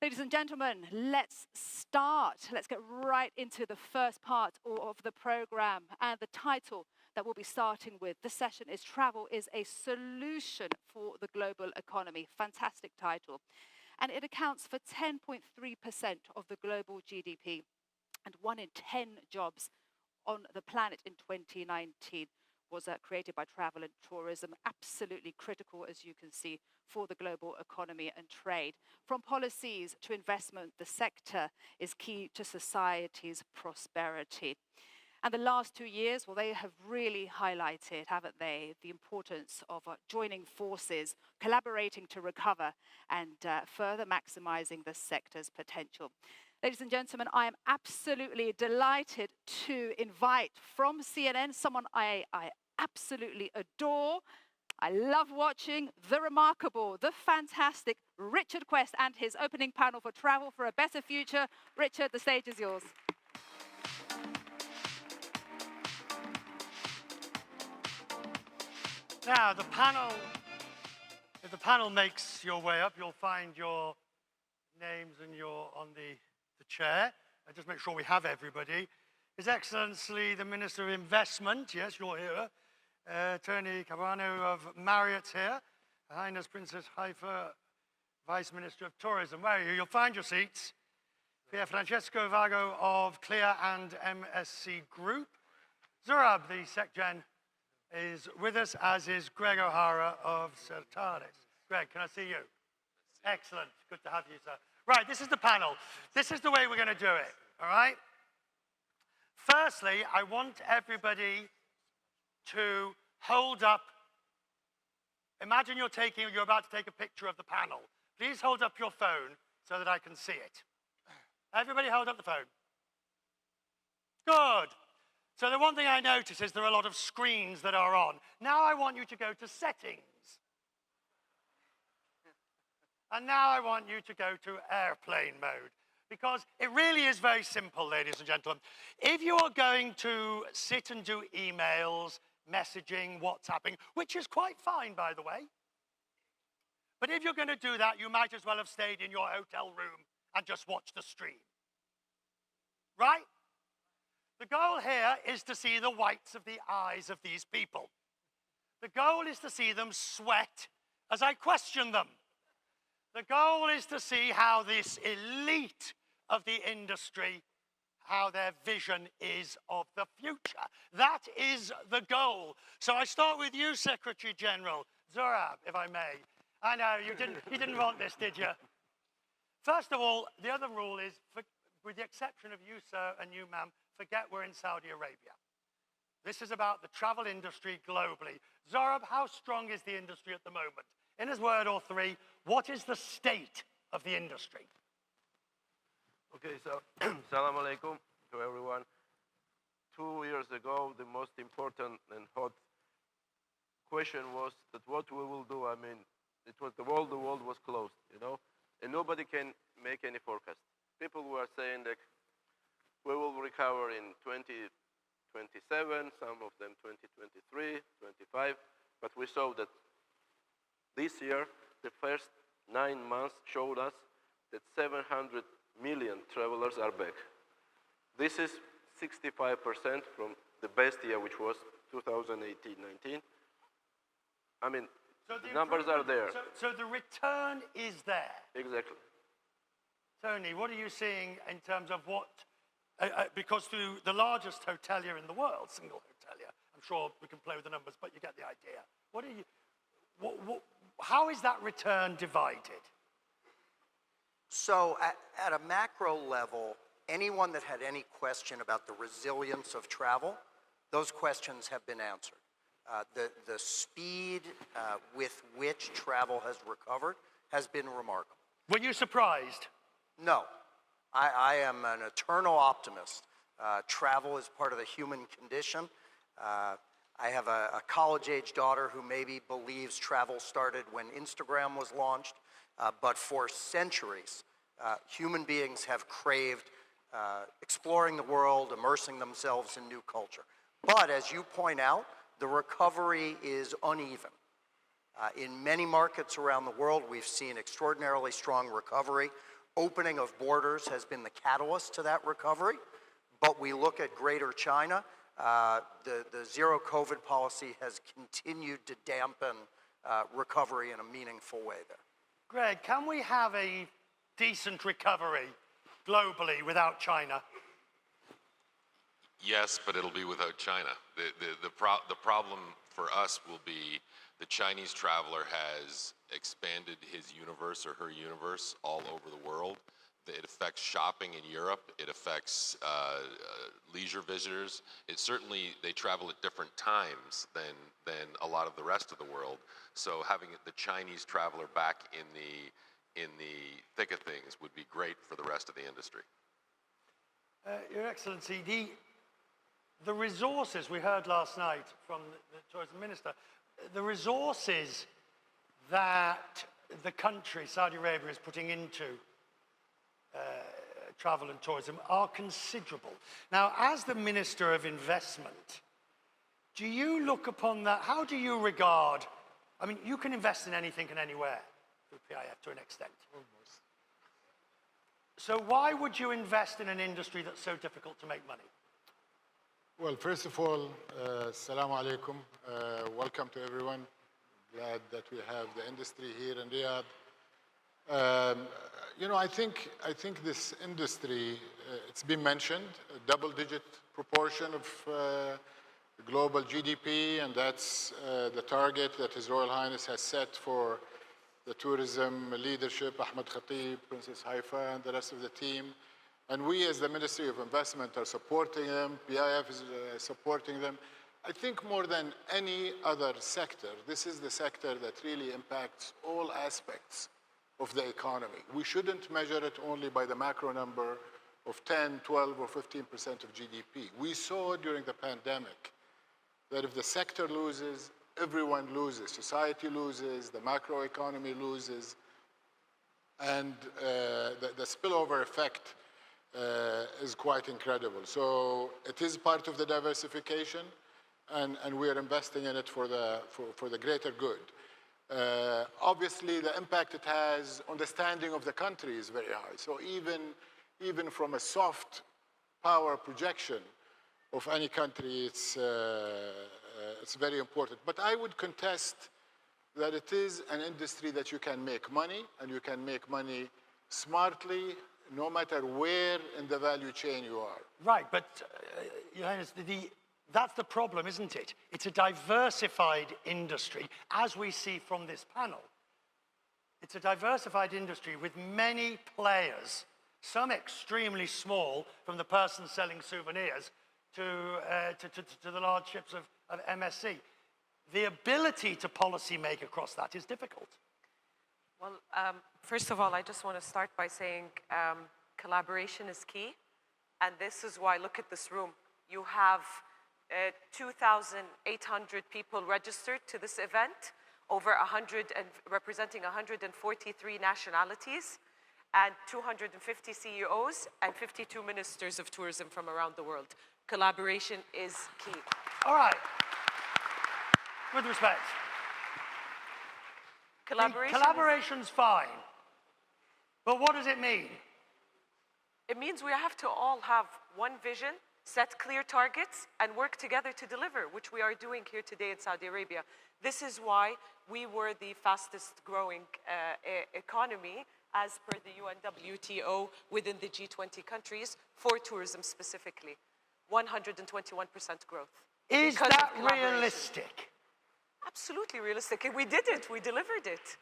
Ladies and gentlemen, let's start. Let's get right into the first part of the program. And the title that we'll be starting with this session is Travel is a Solution for the Global Economy. Fantastic title. And it accounts for 10.3% of the global GDP and 1 in 10 jobs on the planet in 2019 was created by travel and tourism, absolutely critical, as you can see, for the global economy and trade. From policies to investment, the sector is key to society's prosperity. And the last 2 years, well, they have really highlighted, haven't they, the importance of joining forces, collaborating to recover, and further maximizing the sector's potential. Ladies and gentlemen, I am absolutely delighted to invite from CNN someone I absolutely adore. I love watching, the remarkable, the fantastic Richard Quest and his opening panel for Travel for a Better Future. Richard, the stage is yours. Now, if the panel makes your way up, you'll find your names and on the chair. Just make sure we have everybody. His Excellency, the Minister of Investment, yes, you're here. Attorney Capuano of Marriott here. Her Highness Princess Haifa, Vice Minister of Tourism. Where are you? You'll find your seats. Pierfrancesco Vago of Clear and MSC Group. Zurab, the SecGen, is with us, as is Greg O'Hara of Certares. Greg, can I see you? Excellent. Good to have you, sir. Right, this is the panel. This is the way we're going to do it, all right? Firstly, I want everybody to hold up. Imagine you're about to take a picture of the panel. Please hold up your phone so that I can see it. Everybody hold up the phone. Good. So the one thing I notice is there are a lot of screens that are on. Now I want you to go to settings. And now I want you to go to airplane mode. Because it really is very simple, ladies and gentlemen. If you are going to sit and do emails, messaging, WhatsApping, which is quite fine, by the way. But if you're going to do that, you might as well have stayed in your hotel room and just watched the stream. Right? The goal here is to see the whites of the eyes of these people. The goal is to see them sweat as I question them. The goal is to see how this elite of the industry, how their vision is of the future. That is the goal. So I start with you, Secretary General Zurab, if I may. I know, you didn't want this, did you? First of all, the other rule is, with the exception of you, sir, and you, ma'am, forget we're in Saudi Arabia. This is about the travel industry globally. Zurab, how strong is the industry at the moment? In a word or three, what is the state of the industry? Okay, so salam alaikum to everyone. 2 years ago, the most important and hot question was that what we will do. I mean, it was the world was closed, you know, and nobody can make any forecast. People were saying that we will recover in 2027, some of them 2023, 25, but we saw that this year, the first 9 months showed us that 700 million travelers are back. This is 65% from the best year, which was 2018-19. I mean, so the numbers are there. So the return is there. Exactly. Tony, what are you seeing in terms of what, because through the largest hotelier in the world, single hotelier, I'm sure we can play with the numbers, but you get the idea. What are you, how is that return divided? So at a macro level, anyone that had any question about the resilience of travel, those questions have been answered. The speed with which travel has recovered has been remarkable. Were you surprised? No. I am an eternal optimist. Travel is part of the human condition. I have a college-age daughter who maybe believes travel started when Instagram was launched, but for centuries, human beings have craved exploring the world, immersing themselves in new culture. But as you point out, the recovery is uneven. In many markets around the world, we've seen extraordinarily strong recovery. opening of borders has been the catalyst to that recovery. But we look at Greater China, the zero COVID policy has continued to dampen recovery in a meaningful way there. Greg, can we have a decent recovery globally without China? Yes, but it'll be without China. The problem for us will be the Chinese traveler has expanded his universe or her universe all over the world. It affects shopping in Europe. It affects leisure visitors. It certainly, they travel at different times than a lot of the rest of the world. So having the Chinese traveler back in the thick of things would be great for the rest of the industry. Your Excellency, the resources we heard last night from the tourism minister, the resources that the country, Saudi Arabia, is putting into travel and tourism are considerable. Now, as the Minister of Investment, do you look upon that, how do you regard, I mean, you can invest in anything and anywhere through PIF to an extent. Almost. So why would you invest in an industry that's so difficult to make money? Well, first of all, assalamu alaikum. Welcome to everyone. Glad that we have the industry here in Riyadh. You know, I think this industry, it's been mentioned, a double-digit proportion of global GDP, and that's the target that His Royal Highness has set for the tourism leadership, Ahmed Khatib, Princess Haifa, and the rest of the team. And we, as the Ministry of Investment, are supporting them. PIF is supporting them. I think more than any other sector, this is the sector that really impacts all aspects of the economy. We shouldn't measure it only by the macro number of 10, 12, or 15% of GDP. We saw during the pandemic that if the sector loses, everyone loses. Society loses, the macroeconomy loses, and the spillover effect is quite incredible. So it is part of the diversification, and we are investing in it for the greater good. Obviously, the impact it has on the standing of the country is very high. So even from a soft power projection of any country, it's very important. But I would contest that it is an industry that you can make money, and you can make money smartly, no matter where in the value chain you are. Right, but Your Highness, that's the problem, isn't it? It's a diversified industry, as we see from this panel. It's a diversified industry with many players, some extremely small, from the person selling souvenirs to the large ships of MSC. The ability to policy make across that is difficult. Well, first of all, I just want to start by saying collaboration is key. And this is why, look at this room. You have 2,800 people registered to this event, over 100 and representing 143 nationalities, and 250 CEOs and 52 ministers of tourism from around the world. Collaboration is key. All right. With respect. Collaboration's fine. But what does it mean? It means we have to all have one vision, set clear targets, and work together to deliver, which we are doing here today in Saudi Arabia. This is why we were the fastest growing economy as per the UNWTO within the G20 countries for tourism specifically. 121% growth. Is that realistic? Absolutely realistic. We did it. We delivered it.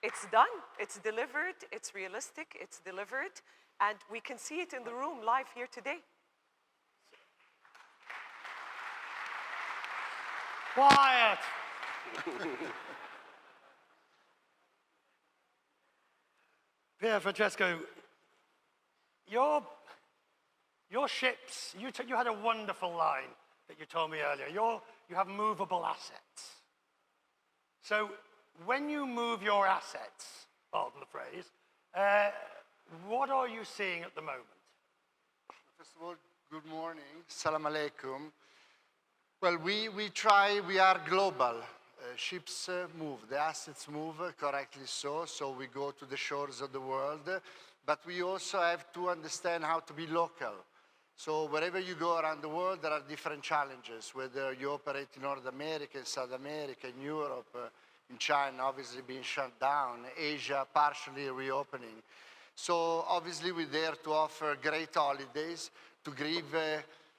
It's done. It's delivered. It's realistic. It's delivered. And we can see it in the room live here today. Quiet. Pierfrancesco, your ships, you had a wonderful line that you told me earlier. You have movable assets. So when you move your assets, pardon the phrase, what are you seeing at the moment? First of all, good morning. Salam alaikum. Well, we are global ships move, the assets move, correctly so, so we go to the shores of the world, but we also have to understand how to be local. So wherever you go around the world, there are different challenges, whether you operate in North America, in South America, in Europe, in China, obviously being shut down, Asia partially reopening. So obviously we're there to offer great holidays, to give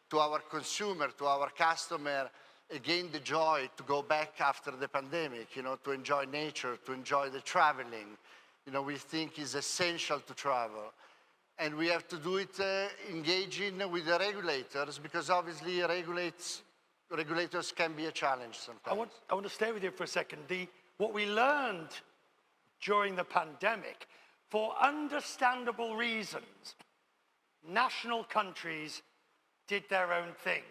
to our consumer, to our customer, again, the joy to go back after the pandemic, you know, to enjoy nature, to enjoy the traveling. You know, we think is essential to travel. And we have to do it engaging with the regulators, because obviously regulators can be a challenge sometimes. I want to stay with you for a second. What we learned during the pandemic, for understandable reasons, national countries did their own thing.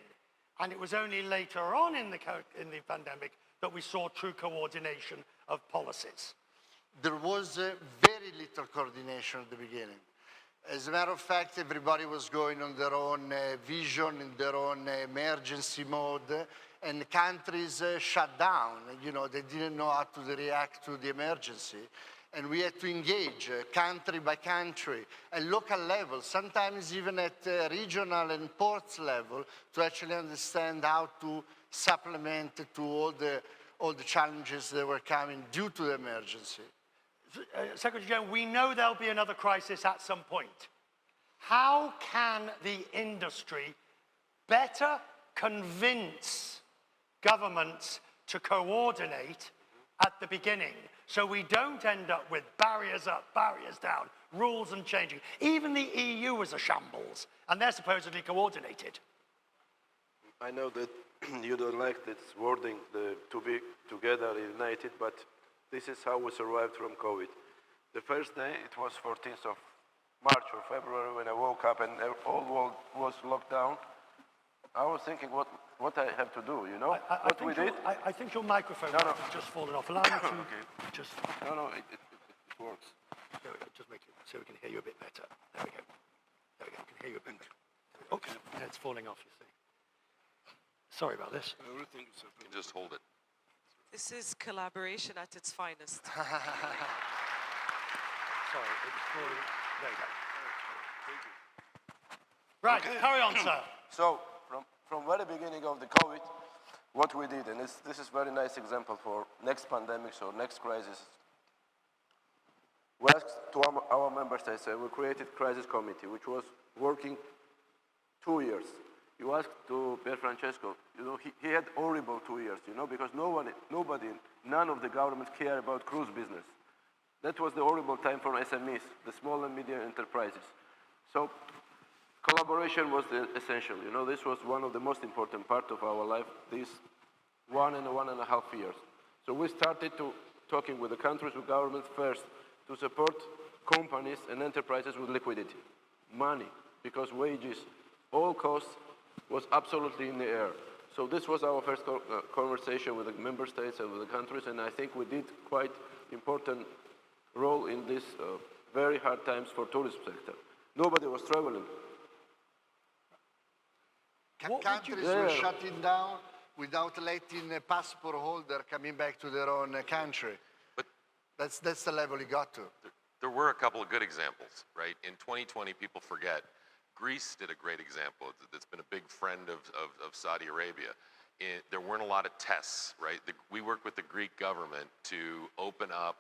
And it was only later on in the pandemic that we saw true coordination of policies. There was very little coordination at the beginning. As a matter of fact, everybody was going on their own vision, in their own emergency mode, and countries shut down. You know, they didn't know how to react to the emergency. And we had to engage country by country, at local level, sometimes even at regional and ports level, to actually understand how to supplement to all the challenges that were coming due to the emergency. Secretary General, we know there'll be another crisis at some point. How can the industry better convince governments to coordinate at the beginning, so we don't end up with barriers up, barriers down, rules and changing? Even the EU was a shambles, and they're supposedly coordinated. I know that you don't like this wording, to be together, united, but this is how we survived from COVID. The first day, it was 14th of March or February, when I woke up and the whole world was locked down. I was thinking what I have to do, you know? I think your microphone has just fallen off. Allow me to just... No, it works. There we go, just make it so we can hear you a bit better. There we go. There we go, we can hear you a bit better. Okay, it's falling off, you see. Sorry about this. Everything is okay. Just hold it. This is collaboration at its finest. Sorry, it was falling. There you go. Thank you. Right, carry on, sir. So, from very beginning of the COVID, what we did, and this is very nice example for next pandemics or next crisis. We asked to our member states, we created crisis committee, which was working 2 years. You asked to Pierfrancesco, you know, he had horrible 2 years, you know, because nobody, none of the governments care about cruise business. That was the horrible time for SMEs, the small and medium enterprises. So collaboration was essential. You know, this was one of the most important part of our life, these 1.5 years. So we started talking with the countries, with governments first, to support companies and enterprises with liquidity, money, because wages, all costs was absolutely in the air. So this was our first conversation with the member states and with the countries, and I think we did quite important role in this very hard times for tourism sector. Nobody was traveling. Countries were shutting down without letting a passport holder coming back to their own country. But that's the level it got to. There were a couple of good examples, right? In 2020, people forget, Greece did a great example. It's been a big friend of Saudi Arabia. There weren't a lot of tests, right? We worked with the Greek government to open up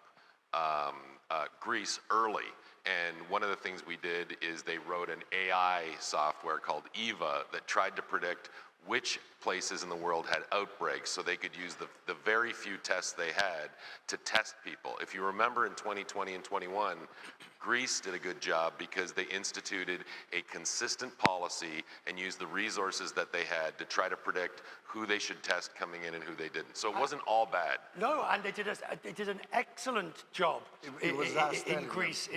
Greece early. And one of the things we did is they wrote an AI software called EVA that tried to predict which places in the world had outbreaks so they could use the very few tests they had to test people. If you remember in 2020 and 21, Greece did a good job because they instituted a consistent policy and used the resources that they had to try to predict who they should test coming in and who they didn't. So it wasn't all bad. No, and they did an excellent job in Greece.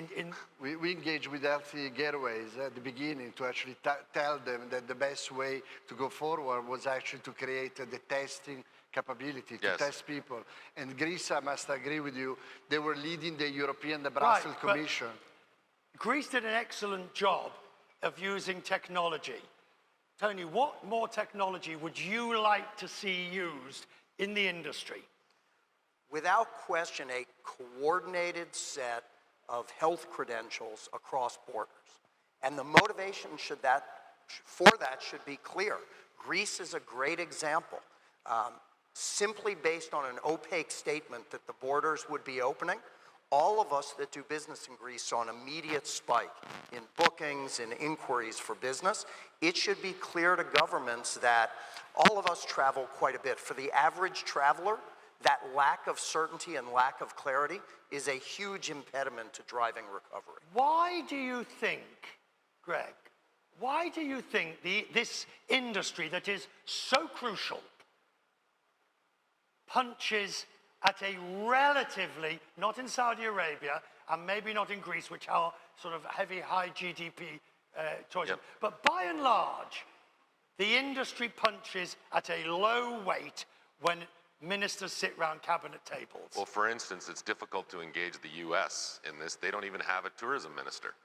We engaged with Healthy Gateways at the beginning to actually tell them that the best way to go forward was actually to create the testing capability to test people. And Greece, I must agree with you, they were leading the European, the Brussels Commission. Greece did an excellent job of using technology. Tony, what more technology would you like to see used in the industry? without question, a coordinated set of health credentials across borders. And the motivation for that should be clear. Greece is a great example. Simply based on an opaque statement that the borders would be opening, all of us that do business in Greece saw an immediate spike in bookings and inquiries for business. It should be clear to governments that all of us travel quite a bit. For the average traveler, that lack of certainty and lack of clarity is a huge impediment to driving recovery. Why do you think, Greg, why do you think this industry that is so crucial punches at a relatively, not in Saudi Arabia, and maybe not in Greece, which are sort of heavy, high GDP tourism, but by and large, the industry punches at a low weight when ministers sit around cabinet tables? Well, for instance, it's difficult to engage the U.S. in this. They don't even have a tourism minister,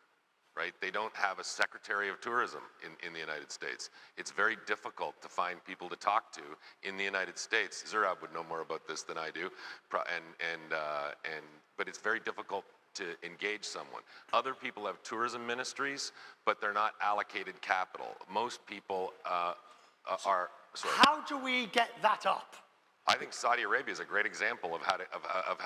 right? They don't have a secretary of tourism in the United States. It's very difficult to find people to talk to in the United States. Zurab would know more about this than I do, but it's very difficult to engage someone. Other people have tourism ministries, but they're not allocated capital. Most people are. Sorry. How do we get that up? I think Saudi Arabia is a great example of how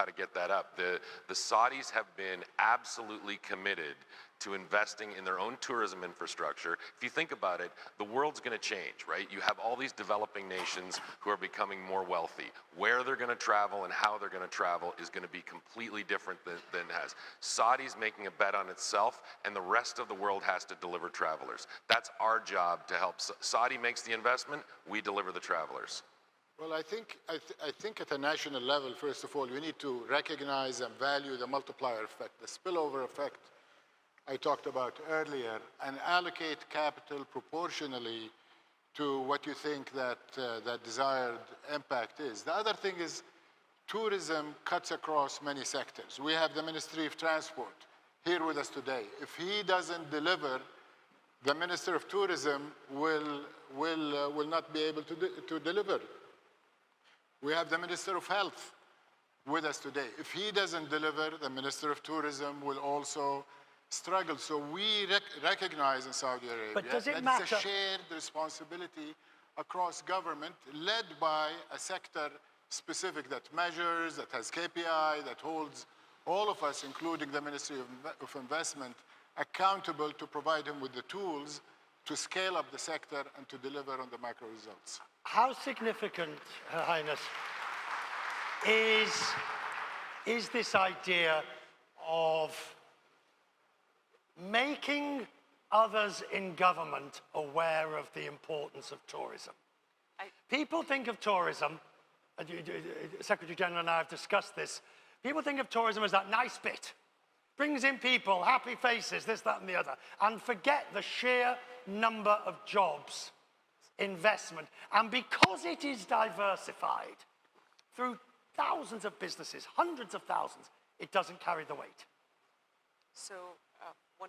to get that up. The Saudis have been absolutely committed to investing in their own tourism infrastructure. If you think about it, the world's going to change, right? You have all these developing nations who are becoming more wealthy. Where they're going to travel and how they're going to travel is going to be completely different than it has. Saudi's making a bet on itself, and the rest of the world has to deliver travelers. That's our job to help. Saudi makes the investment, we deliver the travelers. Well, I think at a national level, first of all, we need to recognize and value the multiplier effect, the spillover effect I talked about earlier, and allocate capital proportionally to what you think that desired impact is. The other thing is tourism cuts across many sectors. We have the Ministry of Transport here with us today. If he doesn't deliver, the Minister of Tourism will not be able to deliver. We have the Minister of Health with us today. If he doesn't deliver, the Minister of Tourism will also struggle. So we recognize in Saudi Arabia that it's a shared responsibility across government, led by a sector specific that measures, that has KPI, that holds all of us, including the Ministry of Investment, accountable to provide him with the tools to scale up the sector and to deliver on the macro results. How significant, Her Highness, is this idea of making others in government aware of the importance of tourism? People think of tourism, Secretary General and I have discussed this, people think of tourism as that nice bit. Brings in people, happy faces, this, that, and the other, and forget the sheer number of jobs, investment. And because it is diversified through thousands of businesses, hundreds of thousands, it doesn't carry the weight. So 100%.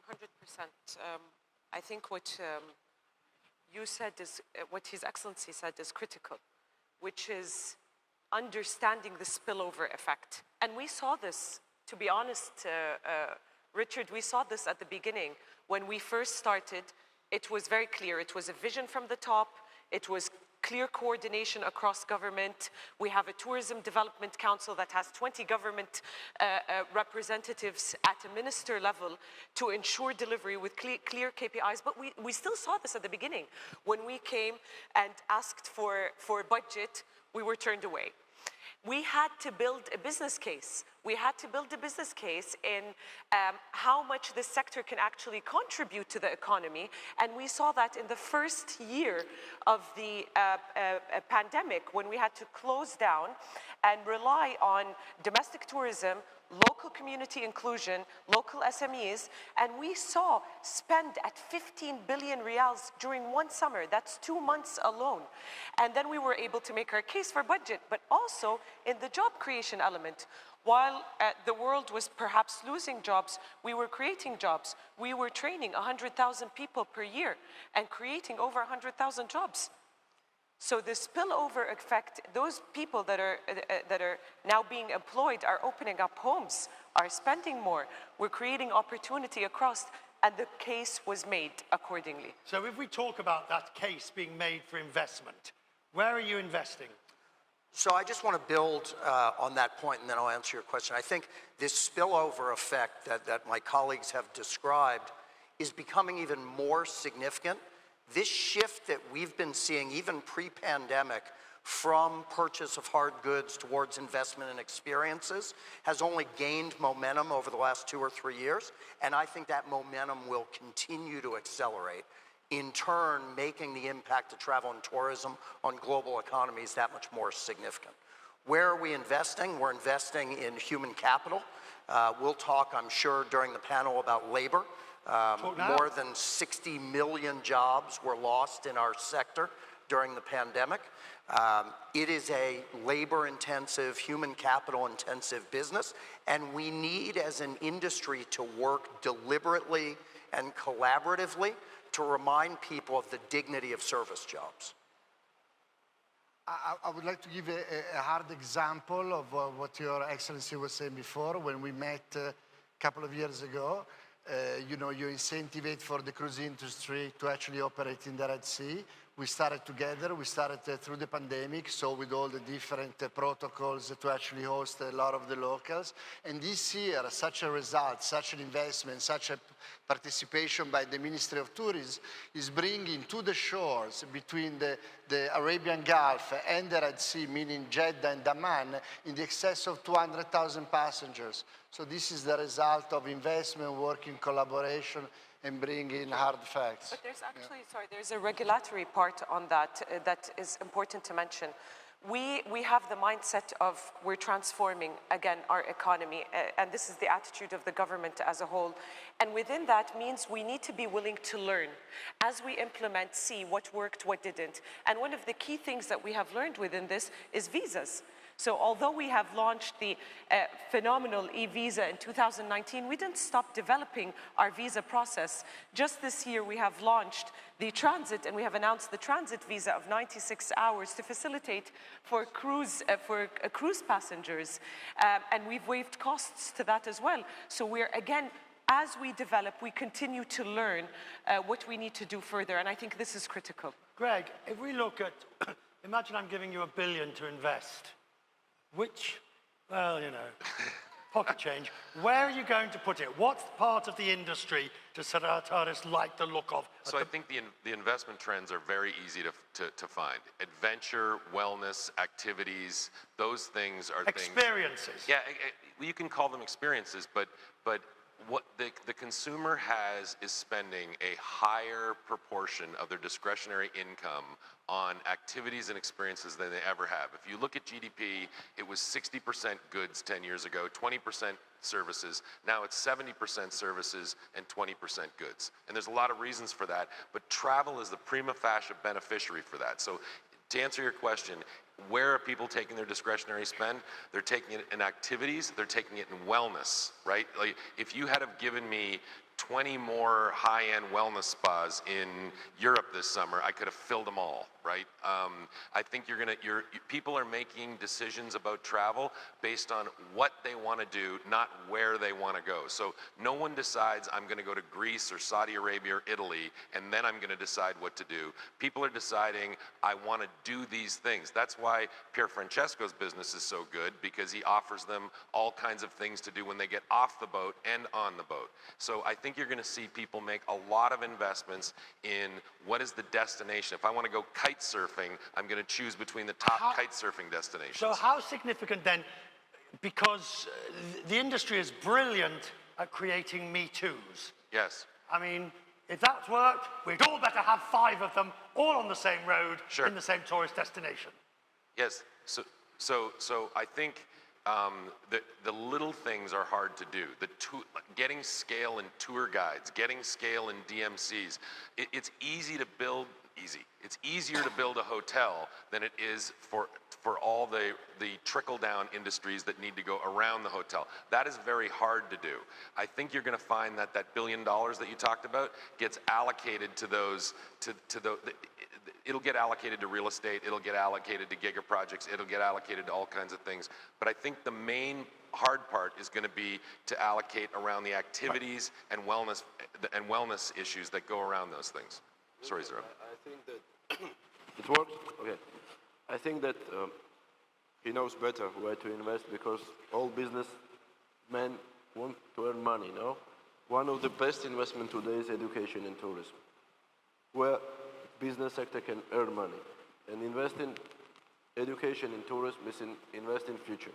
I think what you said is, what His Excellency said is critical, which is understanding the spillover effect. And we saw this, to be honest, Richard, we saw this at the beginning. When we first started, it was very clear. It was a vision from the top. It was clear coordination across government. We have a Tourism Development Council that has 20 government representatives at a minister level to ensure delivery with clear KPIs. But we still saw this at the beginning. When we came and asked for budget, we were turned away. We had to build a business case. We had to build a business case in how much this sector can actually contribute to the economy. And we saw that in the first year of the pandemic, when we had to close down and rely on domestic tourism, local community inclusion, local SMEs, and we saw spend at 15 billion riyals during one summer. That's 2 months alone. And then we were able to make our case for budget, but also in the job creation element. While the world was perhaps losing jobs, we were creating jobs. We were training 100,000 people per year and creating over 100,000 jobs. So the spillover effect, those people that are now being employed are opening up homes, are spending more. We're creating opportunity across, and the case was made accordingly. So if we talk about that case being made for investment, where are you investing? So I just want to build on that point, and then I'll answer your question. I think this spillover effect that my colleagues have described is becoming even more significant. This shift that we've been seeing, even pre-pandemic, from purchase of hard goods towards investment in experiences has only gained momentum over the last 2 or 3 years, and I think that momentum will continue to accelerate, in turn making the impact of travel and tourism on global economies that much more significant. Where are we investing? We're investing in human capital. We'll talk, I'm sure, during the panel about labor. More than 60 million jobs were lost in our sector during the pandemic. It is a labor-intensive, human capital-intensive business, and we need, as an industry, to work deliberately and collaboratively to remind people of the dignity of service jobs. I would like to give a hard example of what Your Excellency was saying before. When we met a couple of years ago, you know, you incentivate for the cruise industry to actually operate in the Red Sea. We started together, we started through the pandemic, so with all the different protocols to actually host a lot of the locals. And this year, such a result, such an investment, such a participation by the Ministry of Tourism is bringing to the shores between the Arabian Gulf and the Red Sea, meaning Jeddah and Daman, in the excess of 200,000 passengers. So this is the result of investment, work in collaboration, and bring in hard facts. But there's actually, sorry, there's a regulatory part on that that is important to mention. We have the mindset of we're transforming, again, our economy, and this is the attitude of the government as a whole. And within that means we need to be willing to learn. As we implement, see what worked, what didn't. And one of the key things that we have learned within this is visas. So although we have launched the phenomenal e-visa in 2019, we didn't stop developing our visa process. Just this year, we have launched the transit, and we have announced the transit visa of 96 hours to facilitate for cruise passengers. And we've waived costs to that as well. So we're, again, as we develop, we continue to learn what we need to do further, and I think this is critical. Greg, if we look at, imagine I'm giving you $1 billion to invest. Which, well, you know, pocket change. Where are you going to put it? What part of the industry does Certares like the look of? So I think the investment trends are very easy to find. Adventure, wellness, activities, those things are experiences. Things, yeah, you can call them experiences, but what the consumer is spending a higher proportion of their discretionary income on activities and experiences than they ever have. If you look at GDP, it was 60% goods 10 years ago, 20% services. Now it's 70% services and 20% goods. And there's a lot of reasons for that, but travel is the prima facie beneficiary for that. So to answer your question, where are people taking their discretionary spend? They're taking it in activities, they're taking it in wellness, right? Like if you had have given me 20 more high-end wellness spas in Europe this summer, I could have filled them all, right? I think people are making decisions about travel based on what they want to do, not where they want to go. So no one decides I'm going to go to Greece or Saudi Arabia or Italy, and then I'm going to decide what to do. People are deciding I want to do these things. That's why Pierfrancesco's business is so good, because he offers them all kinds of things to do when they get off the boat and on the boat. So I think you're going to see people make a lot of investments in what is the destination. If I want to go kite surfing, I'm going to choose between the top kite surfing destinations. So how significant then, because the industry is brilliant at creating Me Too's. Yes. I mean, if that's worked, we'd all better have 5 of them, all on the same road, sure, in the same tourist destination. Yes. So I think the little things are hard to do. Getting scale in tour guides, getting scale in DMCs. It's easy to build. It's easier to build a hotel than it is for all the trickle-down industries that need to go around the hotel. That is very hard to do. I think you're going to find that $1 billion that you talked about gets allocated to those. it'll get allocated to real estate, it'll get allocated to giga projects, it'll get allocated to all kinds of things. But I think the main hard part is going to be to allocate around the activities and wellness issues that go around those things. Sorry, Zurab. I think that it works. Okay. I think that he knows better where to invest because all businessmen want to earn money, no? One of the best investment today is education and tourism, where business sector can earn money. And invest in education and tourism is invest in future.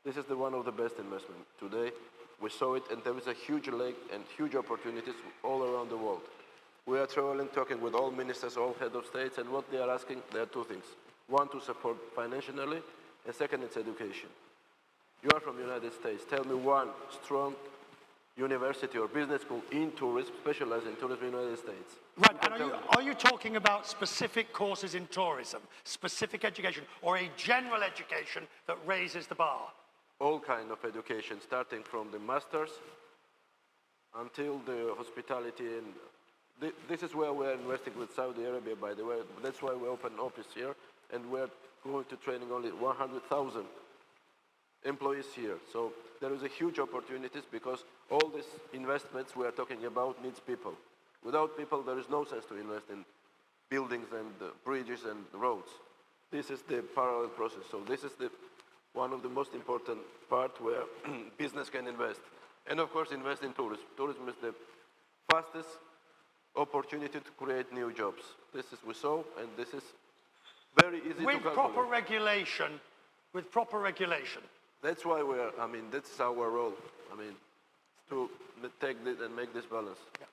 This is one of the best investment today. We saw it, and there is a huge lake and huge opportunities all around the world. We are traveling, talking with all ministers, all head of states, and what they are asking, there are two things. One, to support financially, and second, it's education. You are from the United States. Tell me one strong university or business school in tourism, specialized in tourism in the United States. Right, and are you talking about specific courses in tourism, specific education, or a general education that raises the bar? All kind of education, starting from the masters until the hospitality. And this is where we're investing with Saudi Arabia, by the way. That's why we opened an office here, and we're going to training only 100,000 employees here. So there is a huge opportunities because all these investments we are talking about needs people. Without people, there is no sense to invest in buildings and bridges and roads. This is the parallel process. So this is one of the most important part where business can invest. And of course, invest in tourism. Tourism is the fastest opportunity to create new jobs. This is we saw, and this is very easy to calculate. With proper regulation. That's why that's our role. To take this and make this balance. Yeah.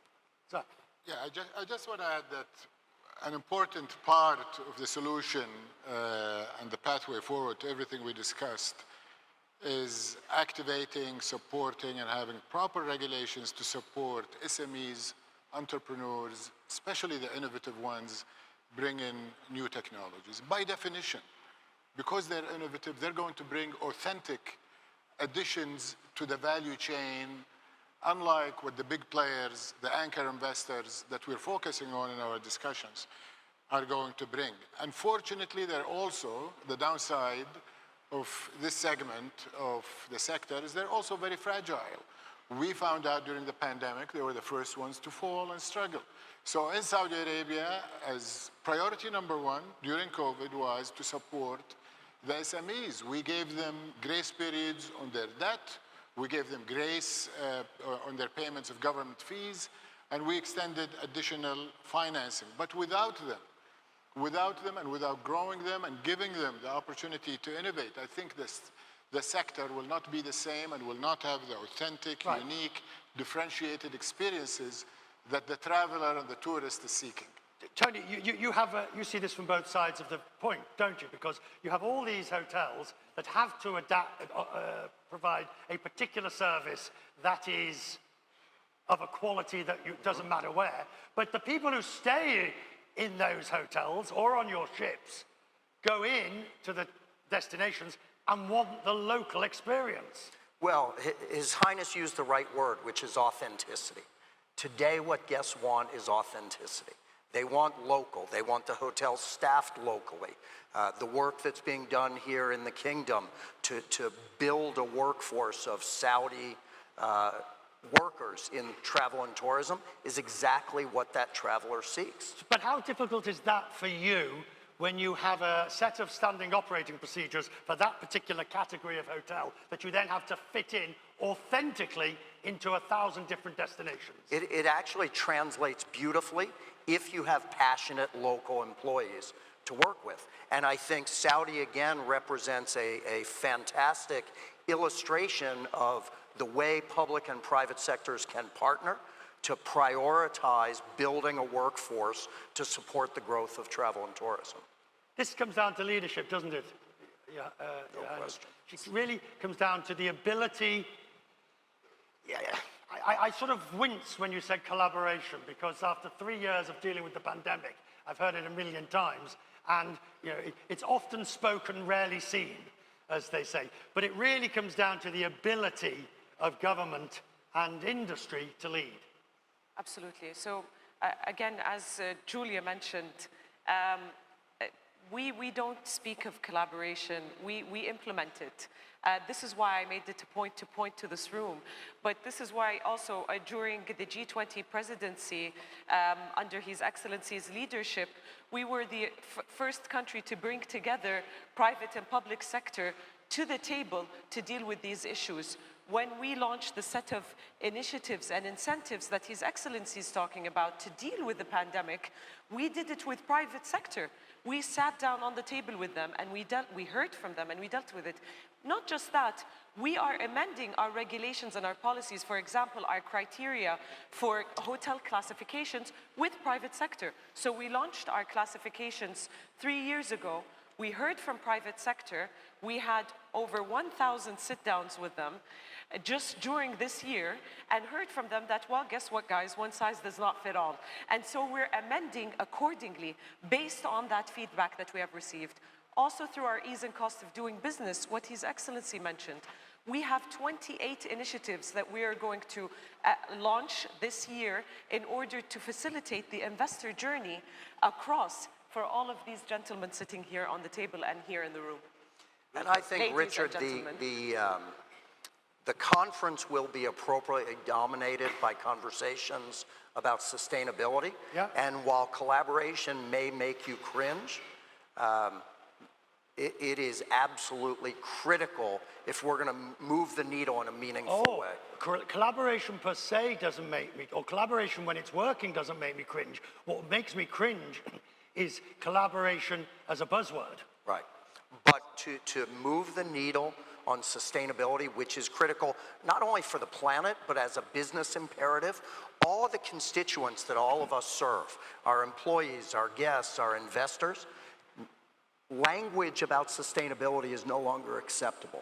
So. Yeah, I just want to add that an important part of the solution and the pathway forward to everything we discussed is activating, supporting, and having proper regulations to support SMEs, entrepreneurs, especially the innovative ones, bring in new technologies. By definition, because they're innovative, they're going to bring authentic additions to the value chain, unlike what the big players, the anchor investors that we're focusing on in our discussions are going to bring. Unfortunately, they're also, the downside of this segment of the sector is they're also very fragile. We found out during the pandemic, they were the first ones to fall and struggle. So in Saudi Arabia, as priority number one during COVID was to support the SMEs. We gave them grace periods on their debt. We gave them grace on their payments of government fees, and we extended additional financing. But without them and without growing them and giving them the opportunity to innovate, I think the sector will not be the same and will not have the authentic, unique, differentiated experiences that the traveler and the tourist is seeking. Tony, you see this from both sides of the point, don't you? Because you have all these hotels that have to provide a particular service that is of a quality that doesn't matter where. But the people who stay in those hotels or on your ships go in to the destinations and want the local experience. Well, His Highness used the right word, which is authenticity. Today, what guests want is authenticity. They want local. They want the hotel staffed locally. The work that's being done here in the kingdom to build a workforce of Saudi workers in travel and tourism is exactly what that traveler seeks. But how difficult is that for you when you have a set of standing operating procedures for that particular category of hotel that you then have to fit in authentically into 1,000 different destinations? It actually translates beautifully if you have passionate local employees to work with. And I think Saudi, again, represents a fantastic illustration of the way public and private sectors can partner to prioritize building a workforce to support the growth of travel and tourism. This comes down to leadership, doesn't it? Yeah, no question. It really comes down to the ability. I sort of wince when you said collaboration, because after 3 years of dealing with the pandemic, I've heard it a million times, and it's often spoken, rarely seen, as they say. But it really comes down to the ability of government and industry to lead. Absolutely. So again, as Julia mentioned, We don't speak of collaboration, we implement it. This is why I made it a point to this room. But this is why also during the G20 presidency, under His Excellency's leadership, we were the first country to bring together private and public sector to the table to deal with these issues. When we launched the set of initiatives and incentives that His Excellency is talking about to deal with the pandemic, we did it with private sector. We sat down on the table with them and we heard from them and we dealt with it. Not just that, we are amending our regulations and our policies, for example, our criteria for hotel classifications with private sector. So we launched our classifications 3 years ago. We heard from private sector. We had over 1,000 sit-downs with them just during this year and heard from them that, well, guess what, guys, one size does not fit all. And so we're amending accordingly based on that feedback that we have received. Also through our ease and cost of doing business, what His Excellency mentioned. We have 28 initiatives that we are going to launch this year in order to facilitate the investor journey across for all of these gentlemen sitting here on the table and here in the room. And I think, Richard, the conference will be appropriately dominated by conversations about sustainability. Yeah. And while collaboration may make you cringe, it is absolutely critical if we're going to move the needle in a meaningful way. Collaboration per se doesn't make me, or collaboration when it's working doesn't make me cringe. What makes me cringe is collaboration as a buzzword. Right. But to move the needle on sustainability, which is critical not only for the planet, but as a business imperative, all of the constituents that all of us serve, our employees, our guests, our investors, language about sustainability is no longer acceptable.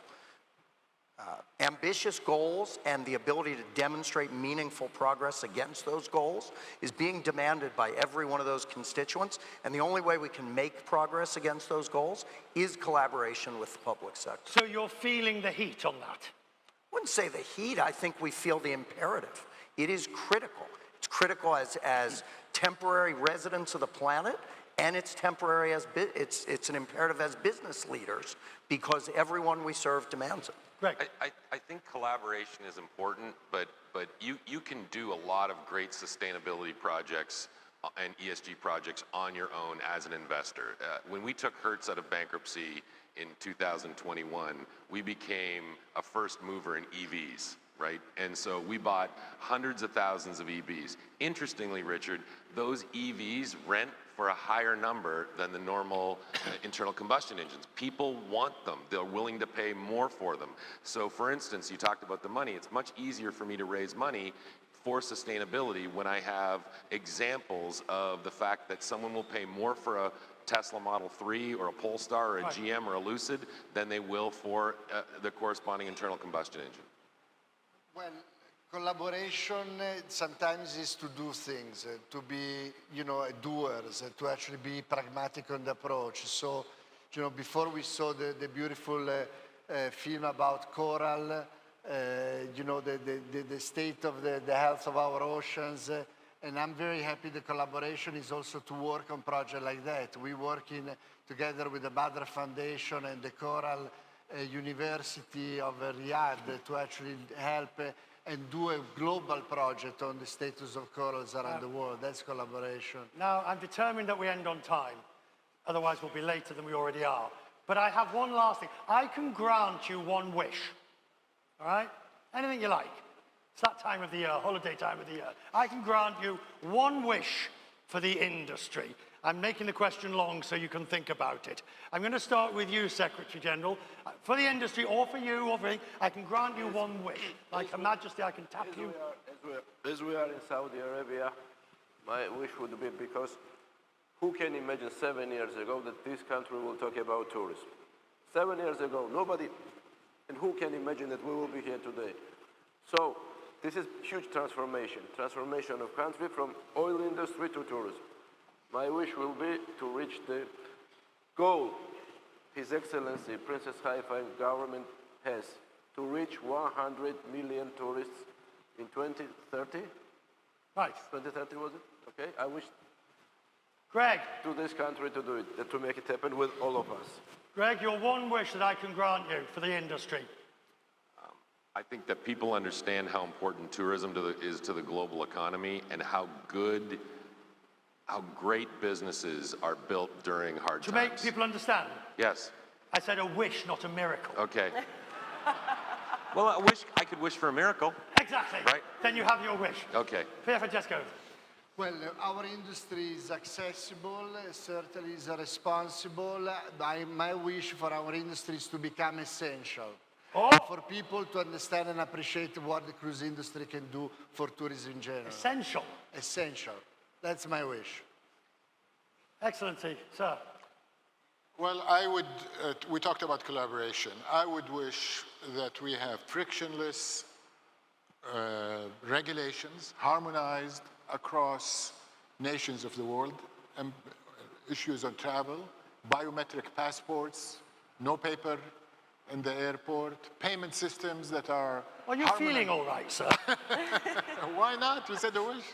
Ambitious goals and the ability to demonstrate meaningful progress against those goals is being demanded by every one of those constituents, and the only way we can make progress against those goals is collaboration with the public sector. So you're feeling the heat on that? I wouldn't say the heat, I think we feel the imperative. It is critical. It's critical as temporary residents of the planet, and it's temporary as it's an imperative as business leaders, because everyone we serve demands it. Greg. I think collaboration is important, but you can do a lot of great sustainability projects and ESG projects on your own as an investor. When we took Hertz out of bankruptcy in 2021, we became a first mover in EVs, right? And so we bought hundreds of thousands of EVs. Interestingly, Richard, those EVs rent for a higher number than the normal internal combustion engines. People want them. They're willing to pay more for them. So for instance, you talked about the money. It's much easier for me to raise money for sustainability when I have examples of the fact that someone will pay more for a Tesla Model 3 or a Polestar or a GM or a Lucid than they will for the corresponding internal combustion engine. Well, collaboration sometimes is to do things, to be, doers, to actually be pragmatic on the approach. So, before we saw the beautiful film about coral, the state of the health of our oceans, and I'm very happy the collaboration is also to work on projects like that. We work together with the Badr Foundation and the Coral University of Riyadh to actually help and do a global project on the status of corals around the world. That's collaboration. Now, I'm determined that we end on time. Otherwise, we'll be later than we already are. But I have one last thing. I can grant you one wish, all right? Anything you like. It's that time of the year, holiday time of the year. I can grant you one wish for the industry. I'm making the question long so you can think about it. I'm going to start with you, Secretary General. For the industry, or for you, or for me, I can grant you one wish. Like Her Majesty, I can tap you. As we are in Saudi Arabia, my wish would be, because who can imagine 7 years ago that this country will talk about tourism? 7 years ago, nobody, and who can imagine that we will be here today? So this is huge transformation of country from oil industry to tourism. My wish will be to reach the goal His Excellency Princess Haifa and government has, to reach 100 million tourists in 2030. Right. 2030 was it? Okay. Greg. to this country to do it, and to make it happen with all of us. Greg, your one wish that I can grant you for the industry. I think that people understand how important tourism is to the global economy and how great businesses are built during hard times. To make people understand? Yes. I said a wish, not a miracle. Okay. Well, I could wish for a miracle. Exactly. Right? Then you have your wish. Okay. Pierfrancesco. Well, our industry is accessible, certainly is responsible. My wish for our industry is to become essential. Oh. For people to understand and appreciate what the cruise industry can do for tourism in general. Essential. Essential. That's my wish. Excellency, sir. Well, we talked about collaboration. I would wish that we have frictionless regulations, harmonized across nations of the world, issues on travel, biometric passports, no paper in the airport, payment systems that are Well, you're feeling all right, sir. Why not? You said a wish.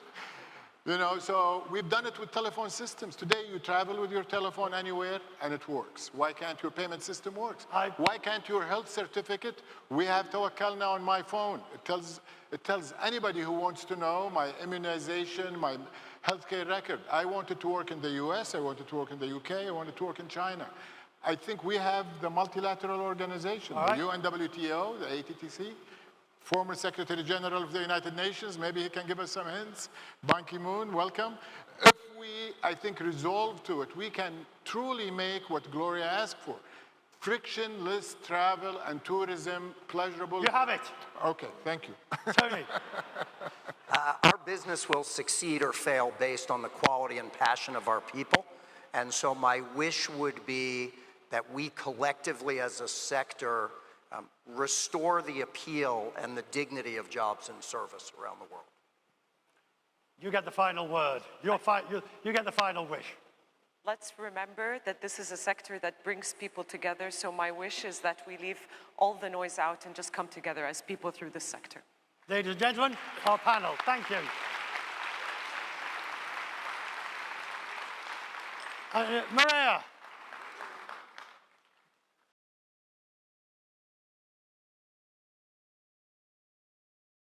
You know, so we've done it with telephone systems. Today, you travel with your telephone anywhere, and it works. Why can't your payment system work? Why can't your health certificate? We have Tawakkal now on my phone. It tells anybody who wants to know my immunization, my healthcare record. I want it to work in the US, I want it to work in the UK, I want it to work in China. I think we have the multilateral organization, the UNWTO, the WTTC, former Secretary General of the United Nations, maybe he can give us some hints. Ban Ki-moon, welcome. If we, I think, resolve to it, we can truly make what Gloria asked for. Frictionless travel and tourism, pleasurable. You have it. Okay, thank you. Tony. Our business will succeed or fail based on the quality and passion of our people. And so my wish would be that we collectively as a sector restore the appeal and the dignity of jobs and service around the world. You get the final word. You get the final wish. Let's remember that this is a sector that brings people together, so my wish is that we leave all the noise out and just come together as people through this sector. Ladies and gentlemen, our panel, thank you. Maria.